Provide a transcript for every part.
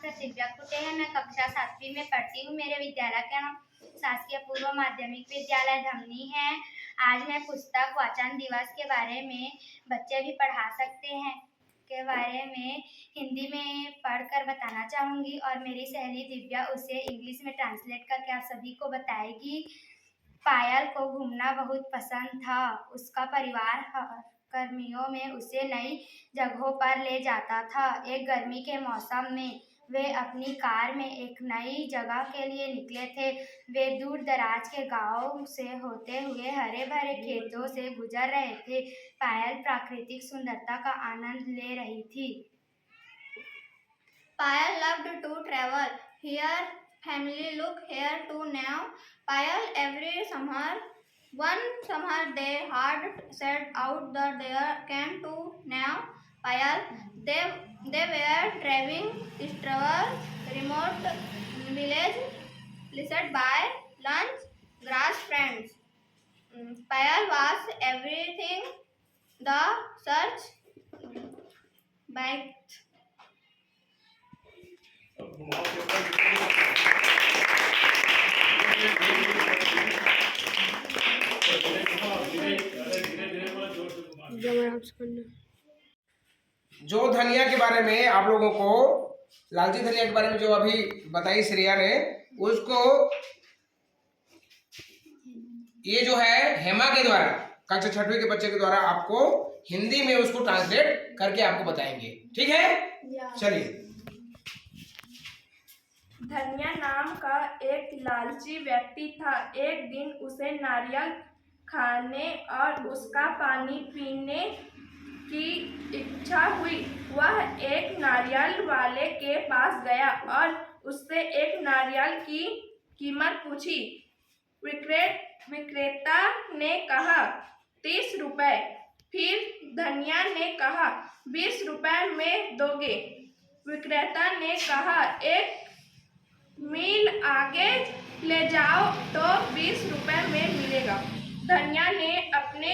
Doctor Divya कुटे है। मैं कक्षा 7वीं में पढ़ती हूँ। मेरे विद्यालय का नाम शासकीय पूर्व माध्यमिक विद्यालय धमनी है। आज मैं पुस्तक वाचन दिवस के बारे में, बच्चे भी पढ़ा सकते हैं के बारे में हिंदी में पढ़कर बताना चाहूँगी और मेरी सहेली दिव्या उसे इंग्लिश में ट्रांसलेट करके आप सभी को बताएगी। पायल को घूमना बहुत पसंद था। उसका परिवार गर्मियों में उसे नई जगहों पर ले जाता था। एक गर्मी के मौसम में वे अपनी कार में एक नई जगह के लिए निकले थे। वे दूर दराज के गांव से होते हुए हरे भरे खेतों से गुजर रहे थे। पायल प्राकृतिक सुंदरता का आनंद ले रही थी। Payal loved to travel. Her family look here too now. Payal every summer. One summer they had set out that they came to now. Payal they were traveling this travel remote village listed by lunch grass friends. Payal was everything the search biked. जो धनिया के बारे में आप लोगों को, लालची धनिया के बारे में जो अभी बताई श्रेया ने, उसको ये जो है हेमा के द्वारा, कक्षा 6वीं के बच्चे के द्वारा आपको हिंदी में उसको ट्रांसलेट करके आपको बताएंगे। ठीक है, चलिए। धनिया नाम का एक लालची व्यक्ति था। एक दिन उसे नारियल खाने और उसका पानी पीने की इच्छा हुई। वह एक नारियल वाले के पास गया और उससे एक नारियल की कीमत पूछी। विक्रेता ने कहा 30 रुपए। फिर धनिया ने कहा 20 रुपए में दोगे? विक्रेता ने कहा 1 मील आगे ले जाओ तो 20 रुपए में मिलेगा। धनिया ने अपने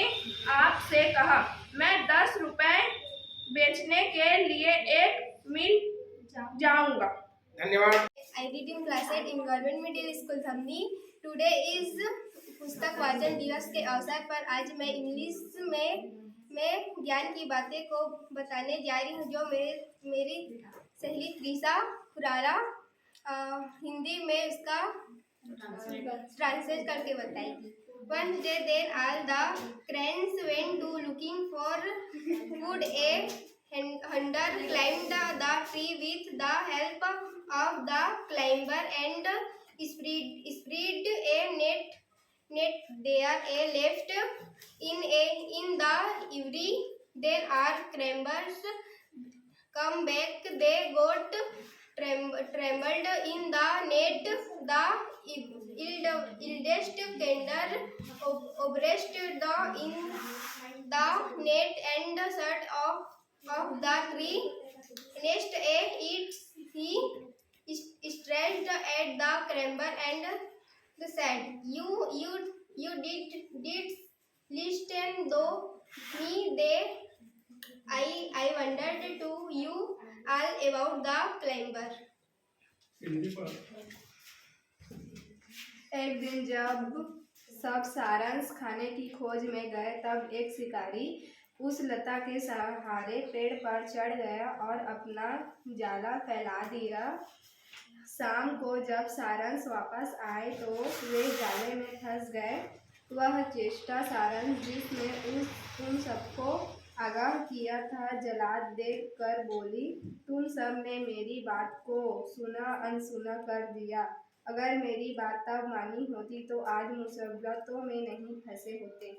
आप से कहा मैं 10 रुपए बेचने के लिए 1 मील जाऊंगा। धन्यवाद। I read in class 8 in Government Middle School Thamni. Today is पुस्तक वाचन दिवस के अवसर पर आज मैं इंग्लिश में ज्ञान की बातें को बताने जा रही हूँ, जो मेरी सहेली त्रिशा खुरारा हिंदी में उसका ट्रांसलेट करके बताएगी। One day there all the cranes went to looking for food. A hunter climbed the tree with the help of the climber and spread a net there. A left in the evening. Then our climbers come back. They got trembled in the net. The eldest gander abreast in the net and shut off the tree. Next, he stretched at the climber and said, "You did listen though me. I wondered to you all about the climber." एक दिन जब सब सारंश खाने की खोज में गए, तब एक शिकारी उस लता के सहारे पेड़ पर चढ़ गया और अपना जाला फैला दिया। शाम को जब सारंश वापस आए तो वे जाले में फंस गए। वह चेष्टा सारंश जिसने उन सबको आगाह किया था जला देख कर बोली, तुम सब ने मेरी बात को सुना अनसुना कर दिया। अगर मेरी बात तब मानी होती तो आज मुसीबतों में नहीं फंसे होते।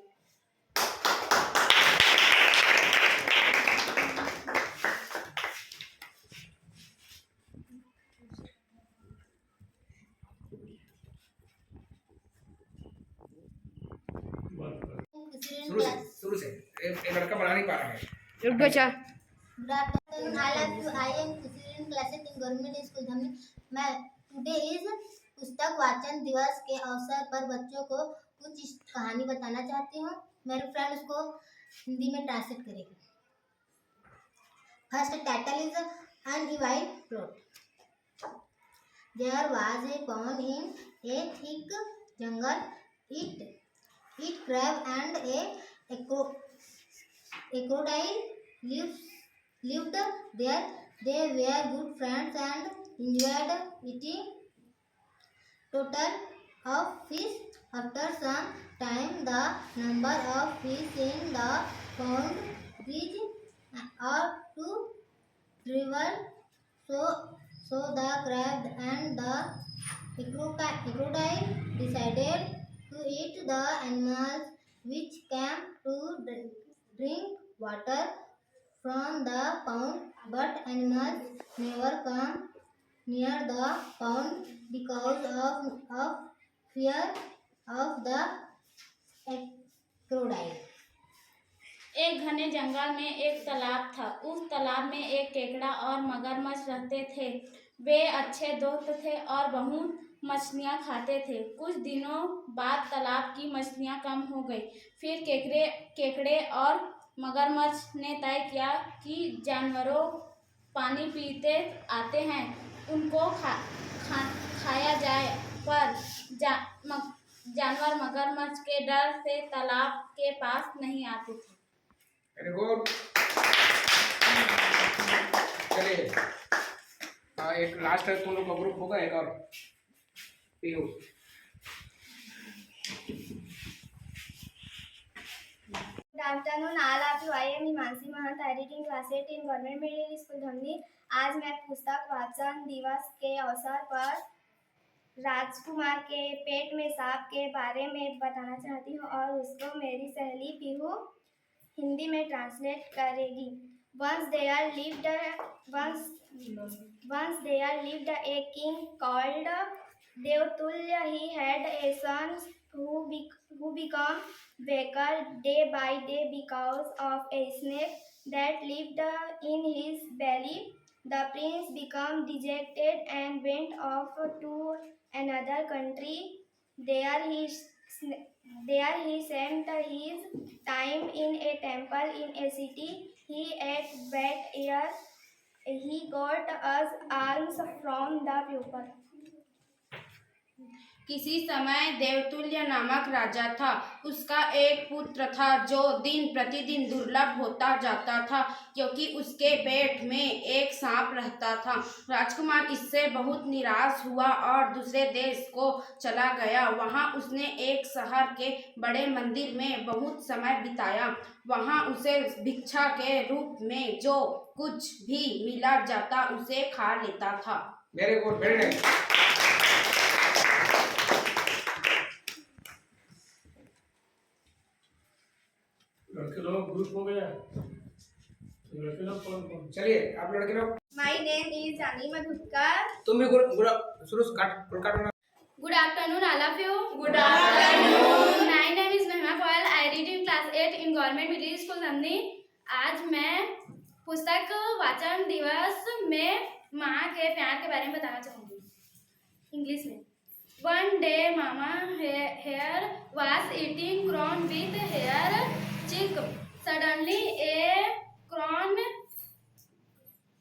शुरू से एक लड़का बना नहीं पा रहा है। Good afternoon, all of you. I am in class 8 in Government School Thamni. Today is पुस्तक वाचन दिवस के अवसर पर बच्चों को कुछ कहानी बताना चाहती हूँ। मेरे फ्रेंड उसको हिंदी में ट्रांसलेट करेगी। First title is undivided plot. There was a pond in a thick jungle. It crab and a crocodile lived there. They were good friends and enjoyed eating total of fish. After some time, the number of fish in the pond reached up to trivial. So the crab and the crocodile decided to eat the animals which came to drink water from the pond, but animals never come near the pond because of fear of the crocodile. एक घने जंगल में एक तालाब था। उस तालाब में एक केकड़ा और मगरमच्छ रहते थे। वे अच्छे दोस्त थे और बहुत मछलियाँ खाते थे। कुछ दिनों बाद तालाब की मछलियाँ कम हो गई। फिर केकड़े और मगरमच्छ ने तय किया कि जानवरों पानी पीते आते हैं, उनको खाया जाए, पर जानवर मगरमच्छ के डर से तालाब के पास नहीं आते थे। Very good. चलिए एक लास्ट है, तुम लोग का ग्रुप होगा एक और पीयू। Good afternoon, all of you. I am Himanshi Mahant, reading class 8 in government middle school Dhamni. आज मैं पुस्तक वाचन दिवस के अवसर पर राजकुमार के पेट में सांप के बारे में बताना चाहती हूँ और उसको मेरी सहेली पीहू हिंदी में ट्रांसलेट करेगी। Once there lived a king called Devtulya. He had a son who became weaker day by day because of a snake that lived in his belly. The prince became dejected and went off to another country. There he spent his time in a temple in a city. He ate wet air. He got us alms from the people. किसी समय देवतुल्य नामक राजा था। उसका एक पुत्र था जो दिन प्रतिदिन दुर्लभ होता जाता था क्योंकि उसके पेट में एक सांप रहता था। राजकुमार इससे बहुत निराश हुआ और दूसरे देश को चला गया। वहाँ उसने एक शहर के बड़े मंदिर में बहुत समय बिताया। वहाँ उसे भिक्षा के रूप में जो कुछ भी मिला जाता उसे खा लेता था। Very good, very nice. लड़के लोग ग्रुप हो गया। लड़के लोग कौन? चलिए आप लड़के लोग। My name is Jani Madhukar. तुम भी शुरू काट। Good afternoon, all of you. Good afternoon. My name is Mehma Koयल. I read in class 8 in government middle school Dhamni. आज मैं पुस्तक वाचन दिवस में माँ के प्यार के बारे में बताना चाहूँगी इंग्लिश में। One day, Mama Hare was eating corn with her chick. Suddenly, a corn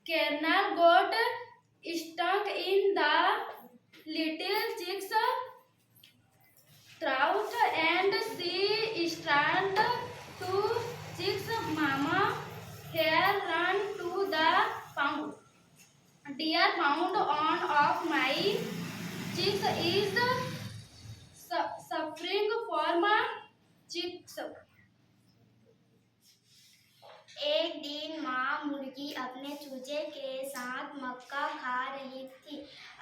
kernel got stuck in the little chick's throat, and she started to chicks. Mama Hare ran to the pound. Dear pound, one of my chicks is suffering from chicks. एक दिन माँ मुर्गी अपने चूजे के साथ मक्का खा रही थी।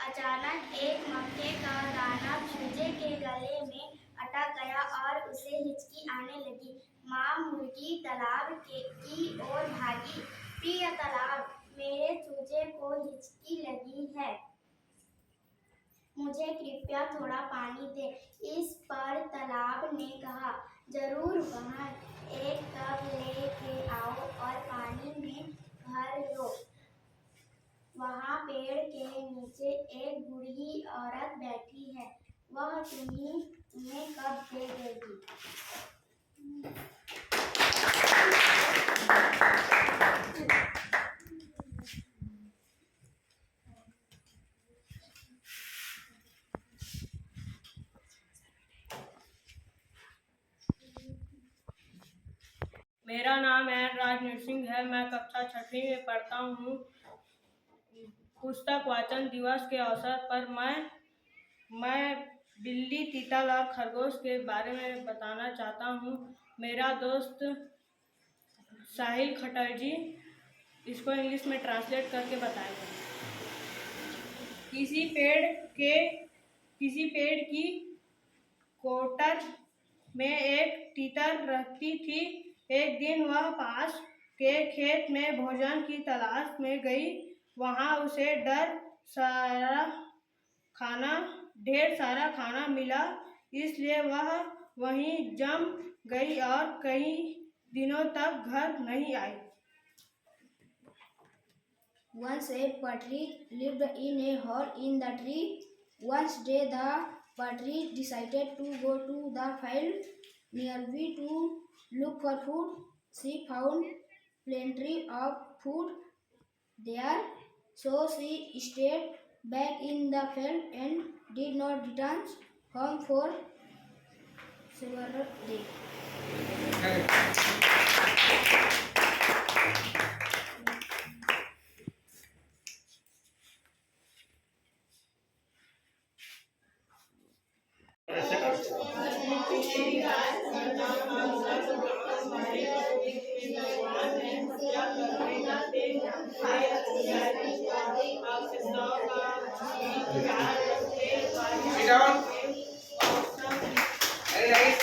अचानक एक मक्के का दाना चूजे के गले में अटक गया और उसे हिचकी आने लगी। माँ मुर्गी तालाब की ओर भागी। प्रिय तालाब, मेरे चूजे को हिचकी लगी है, मुझे कृपया थोड़ा पानी दे। इस पर तालाब ने कहा, जरूर बहन, एक कप लेके आओ और पानी में भर लो। वहाँ पेड़ के नीचे एक बूढ़ी औरत बैठी है, वह तुम्हें कप दे देगी। मेरा नाम एन राजनीत सिंह है। मैं कक्षा 6वीं में पढ़ता हूँ। पुस्तक वाचन दिवस के अवसर पर मैं बिल्ली, तीतर और खरगोश के बारे में बताना चाहता हूँ। मेरा दोस्त साहिल खट्टर जी इसको इंग्लिश में ट्रांसलेट करके बताएंगे। किसी पेड़ की कोटर में एक तीतर रहती थी। एक दिन वह पास के खेत में भोजन की तलाश में गई। वहां उसे ढेर सारा खाना मिला, इसलिए वह वहीं जम गई और कई दिनों तक घर नहीं आई। Once a partridge lived in a hole in the tree. One day the partridge decided to go to the field nearby to look for food. She found plenty of food there, so she stayed back in the field and did not return home for several days. Sit down. Very nice.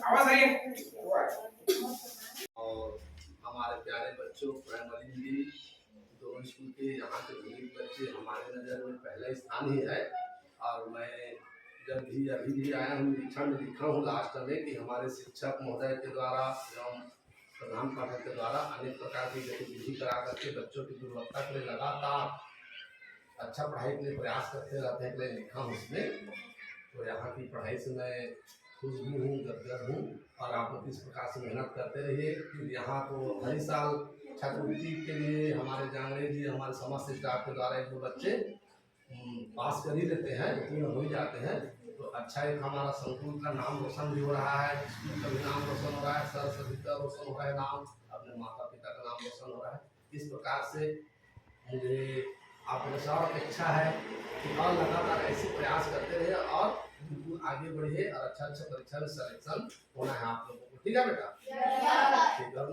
आवाज आई है। और हमारे प्यारे बच्चों, primary Hindi दोनों school के यहाँ के सभी बच्चे हमारे नज़र में पहला स्थान ही है। और मैं अभी भी आया हूँ, निरीक्षण में लिखा हूँ लास्ट में कि हमारे शिक्षक महोदय के द्वारा एवं प्रधान पाठक के द्वारा अनेक प्रकार की गतिविधि करा करके बच्चों की गुणवत्ता के लिए लगातार अच्छा पढ़ाई के लिए प्रयास करते रहते हैं। मैं लिखा हूँ उसमें, तो यहाँ की पढ़ाई से मैं खुश भी हूँ, गदगद हूँ। और आप लोग इस प्रकार से मेहनत करते रहिए। फिर यहाँ तो हर साल छात्रवृत्ति के लिए हमारे जांगड़े जी, हमारे समस्त स्टाफ के द्वारा एक दो बच्चे पास कर ही लेते हैं, उत्तीर्ण हो ही जाते हैं। तो अच्छा एक हमारा संकुल का नाम रोशन भी हो रहा है, स्कूल का भी नाम रोशन हो रहा है, सर सभी का रोशन हो रहा है, नाम अपने माता पिता का नाम रोशन हो रहा है। इस प्रकार से मुझे आप लोगों से और अपेक्षा है कि और लगातार ऐसे प्रयास करते रहिए और बिल्कुल आगे बढ़िए और अच्छा परीक्षा में सिलेक्शन होना है आप लोगों को। ठीक है बेटा? ठीक है।